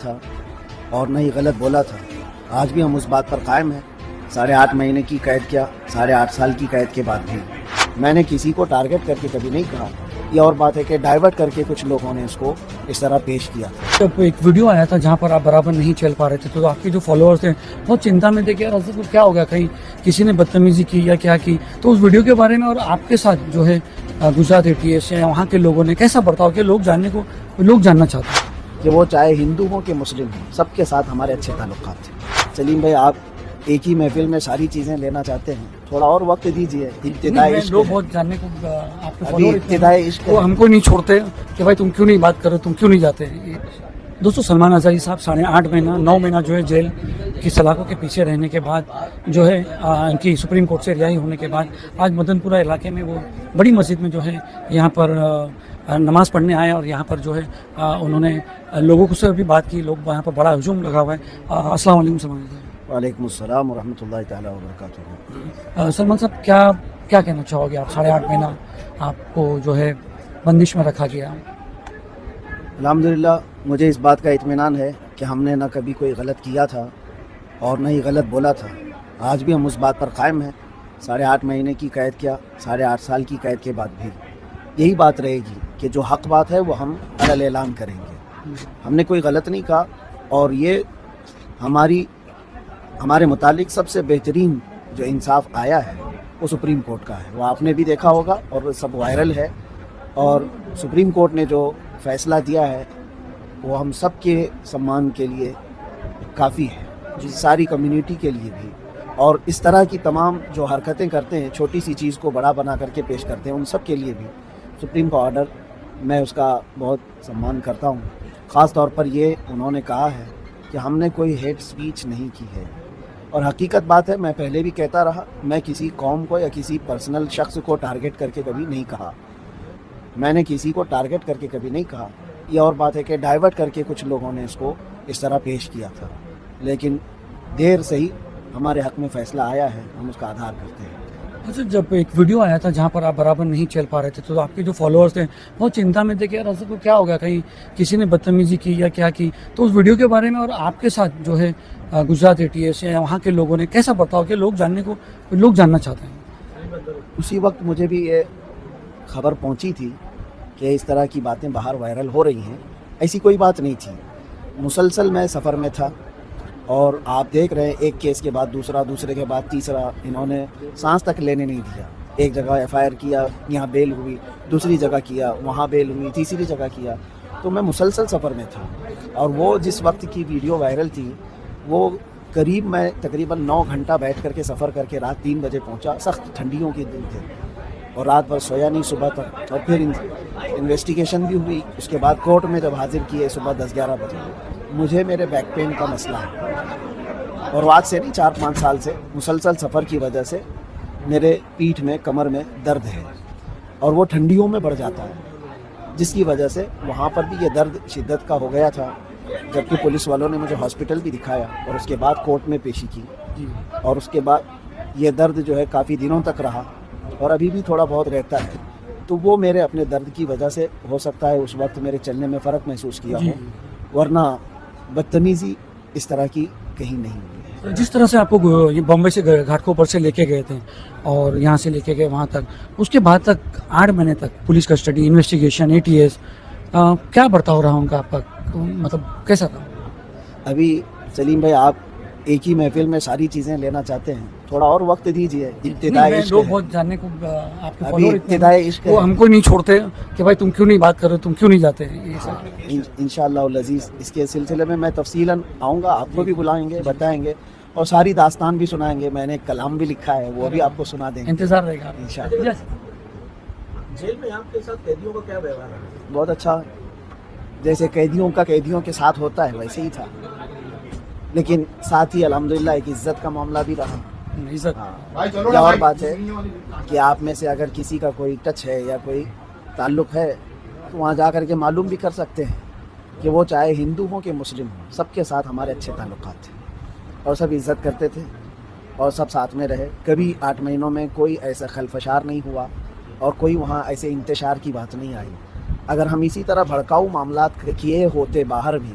تھا اور نہ ہی غلط بولا تھا. آج بھی ہم اس بات پر قائم ہیں. 8.5 مہینے کی قید کیا, 8.5 سال کی قید کے بعد بھی میں نے کسی کو ٹارگٹ کر کے کبھی نہیں کہا. یہ اور بات ہے کہ ڈائیورٹ کر کے کچھ لوگوں نے اس کو اس طرح پیش کیا. جب ایک ویڈیو آیا تھا جہاں پر آپ برابر نہیں چل پا رہے تھے تو آپ کے جو فالوورز تھے بہت چنتا میں تھے کہ یار کو کیا ہو گیا, کہیں کسی نے بدتمیزی کی یا کیا کی. تو اس ویڈیو کے بارے میں اور آپ کے ساتھ جو ہے گجرات ATS یا وہاں کے لوگوں نے کیسا برتاؤ کہ لوگ جاننا چاہتے ہیں کہ وہ چاہے ہندو ہوں کہ مسلم ہوں, سب کے ساتھ ہمارے اچھے تعلقات تھے. سلیم بھائی, آپ ایک ہی محفل میں ساری چیزیں لینا چاہتے ہیں, تھوڑا اور وقت دیجیے. ابتدائی لوگ بہت جاننے کو آپ کے ابھی ابتدائی عشق وہ ہم کو نہیں چھوڑتے کہ بھائی تم کیوں نہیں بات کرو, تم کیوں نہیں جاتے. دوستوں, سلمان اظہری صاحب 8.5 مہینہ 9 مہینہ جو ہے جیل کی سلاخوں کے پیچھے رہنے کے بعد جو ہے ان کی سپریم کورٹ سے رہائی ہونے کے بعد آج مدن پورہ علاقے میں وہ بڑی مسجد میں جو ہے یہاں پر نماز پڑھنے آئے اور یہاں پر جو ہے انہوں نے لوگوں کو سے بھی بات کی. لوگ وہاں پر بڑا ہجوم لگا ہوا ہے. السلام علیکم سلمان صاحب. وعلیکم السلام ورحمۃ اللہ تعالیٰ وبرکاتہ. سلمان صاحب, کیا کہنا چاہو گے آپ؟ 8.5 مہینہ آپ کو جو ہے بندش میں رکھا گیا. الحمدللہ مجھے اس بات کا اطمینان ہے کہ ہم نے نہ کبھی کوئی غلط کیا تھا اور نہ ہی غلط بولا تھا. آج بھی ہم اس بات پر قائم ہیں. 8.5 مہینے کی قید کیا, 8.5 سال کی قید کے بعد بھی یہی بات رہے گی کہ جو حق بات ہے وہ ہم علی اعلان کریں گے. ہم نے کوئی غلط نہیں کہا اور یہ ہمارے متعلق سب سے بہترین جو انصاف آیا ہے وہ سپریم کورٹ کا ہے. وہ آپ نے بھی دیکھا ہوگا اور سب وائرل ہے. اور سپریم کورٹ نے جو فیصلہ دیا ہے وہ ہم سب کے سمان کے لیے کافی ہے, ساری کمیونٹی کے لیے بھی. اور اس طرح کی تمام جو حرکتیں کرتے ہیں, چھوٹی سی چیز کو بڑا بنا کر کے پیش کرتے ہیں, ان سب کے لیے بھی سپریم کا آرڈر میں اس کا بہت سمان کرتا ہوں. خاص طور پر یہ انہوں نے کہا ہے کہ ہم نے کوئی ہیٹ سپیچ نہیں کی ہے. اور حقیقت بات ہے, میں پہلے بھی کہتا رہا, میں کسی قوم کو یا کسی پرسنل شخص کو ٹارگٹ کر کے کبھی نہیں کہا. میں نے کسی کو ٹارگٹ کر کے کبھی نہیں کہا. یہ اور بات ہے کہ ڈائیورٹ کر کے کچھ لوگوں نے اس کو اس طرح پیش کیا تھا. لیکن دیر سے ہی ہمارے حق میں فیصلہ آیا ہے, ہم اس کا آدھار کرتے ہیں. اچھا, جب ایک ویڈیو آیا تھا جہاں پر آپ برابر نہیں چل پا رہے تھے تو آپ کے جو فالوورز تھے بہت چنتا میں تھے کہ یار کو کیا ہو گیا, کہیں کسی نے بدتمیزی کی یا کیا کی. تو اس ویڈیو کے بارے میں اور آپ کے ساتھ جو ہے گجرات ATS یا وہاں کے لوگوں نے کیسا برتاؤ کہ لوگ جاننا چاہتے ہیں. اسی وقت مجھے بھی یہ خبر پہنچی تھی کہ اس طرح کی باتیں باہر وائرل ہو رہی ہیں. ایسی کوئی بات نہیں تھی. مسلسل میں سفر میں تھا اور آپ دیکھ رہے ہیں ایک کیس کے بعد دوسرا, دوسرے کے بعد تیسرا. انہوں نے سانس تک لینے نہیں دیا. ایک جگہ FIR کیا, یہاں بیل ہوئی, دوسری جگہ کیا, وہاں بیل ہوئی, تیسری جگہ کیا. تو میں مسلسل سفر میں تھا. اور وہ جس وقت کی ویڈیو وائرل تھی وہ میں تقریباً 9 گھنٹہ بیٹھ کر کے سفر کر کے رات 3 بجے پہنچا. سخت ٹھنڈیوں کے دن تھے اور رات بھر سویا نہیں صبح تک. اور پھر انویسٹیگیشن بھی ہوئی. اس کے بعد کورٹ میں جب حاضر کیے صبح 10-11 بجے. مجھے میرے بیک پین کا مسئلہ ہے اور آج سے نہیں 4-5 سال سے مسلسل سفر کی وجہ سے میرے پیٹھ میں, کمر میں درد ہے اور وہ ٹھنڈیوں میں بڑھ جاتا ہے, جس کی وجہ سے وہاں پر بھی یہ درد شدت کا ہو گیا تھا. جبکہ پولیس والوں نے مجھے ہاسپٹل بھی دکھایا اور اس کے بعد کورٹ میں پیشی کی. اور اس کے بعد یہ درد جو ہے کافی دنوں تک رہا اور ابھی بھی تھوڑا بہت رہتا ہے. تو وہ میرے اپنے درد کی وجہ سے ہو سکتا ہے اس وقت میرے چلنے میں فرق محسوس کیا ہو, ورنہ بدتمیزی اس طرح کی کہیں نہیں ہوئی. جس طرح سے آپ کو بمبئی سے گھاٹکوپر سے لے کے گئے تھے اور یہاں سے لے کے گئے وہاں تک, اس کے بعد تک 8 مہینے تک پولیس کسٹڈی, انویسٹیگیشن, ATS, کیا برتاؤ رہا ان کا آپ کا, مطلب کیسا تھا؟ ابھی سلیم بھائی, آپ ایک ہی محفل میں ساری چیزیں لینا چاہتے ہیں, تھوڑا اور وقت دیجیے. ابتدائی عشق لوگ بہت جاننے کو آپ کے ابھی ابتدائی عشق وہ ہم کو نہیں چھوڑتے کہ بھائی تم کیوں نہیں بات کرو, تم کیوں نہیں جاتے. انشاءاللہ العزیز اس کے سلسلے میں میں تفصیلاً آؤں گا, آپ کو بھی بلائیں گے, بتائیں گے اور ساری داستان بھی سنائیں گے. میں نے ایک کلام بھی لکھا ہے, وہ بھی آپ کو سنا دیں گے. انتظار رہے گا انشاءاللہ. جیل میں آپ کے ساتھ قیدیوں کا کیا ویوہار ہے؟ بہت اچھا, جیسے قیدیوں کا قیدیوں کے ساتھ ہوتا ہے ویسے ہی تھا, لیکن ساتھ ہی الحمدللہ ایک عزت کا معاملہ بھی رہا. یہ اور بات ہے کہ آپ میں سے اگر کسی کا کوئی ٹچ ہے یا کوئی تعلق ہے تو وہاں جا کر کے معلوم بھی کر سکتے ہیں کہ وہ چاہے ہندو ہوں کہ مسلم ہوں, سب کے ساتھ ہمارے اچھے تعلقات تھے اور سب عزت کرتے تھے اور سب ساتھ میں رہے. کبھی 8 مہینوں میں کوئی ایسا خلفشار نہیں ہوا اور کوئی وہاں ایسے انتشار کی بات نہیں آئی. اگر ہم اسی طرح بھڑکاؤ معاملات کیے ہوتے باہر بھی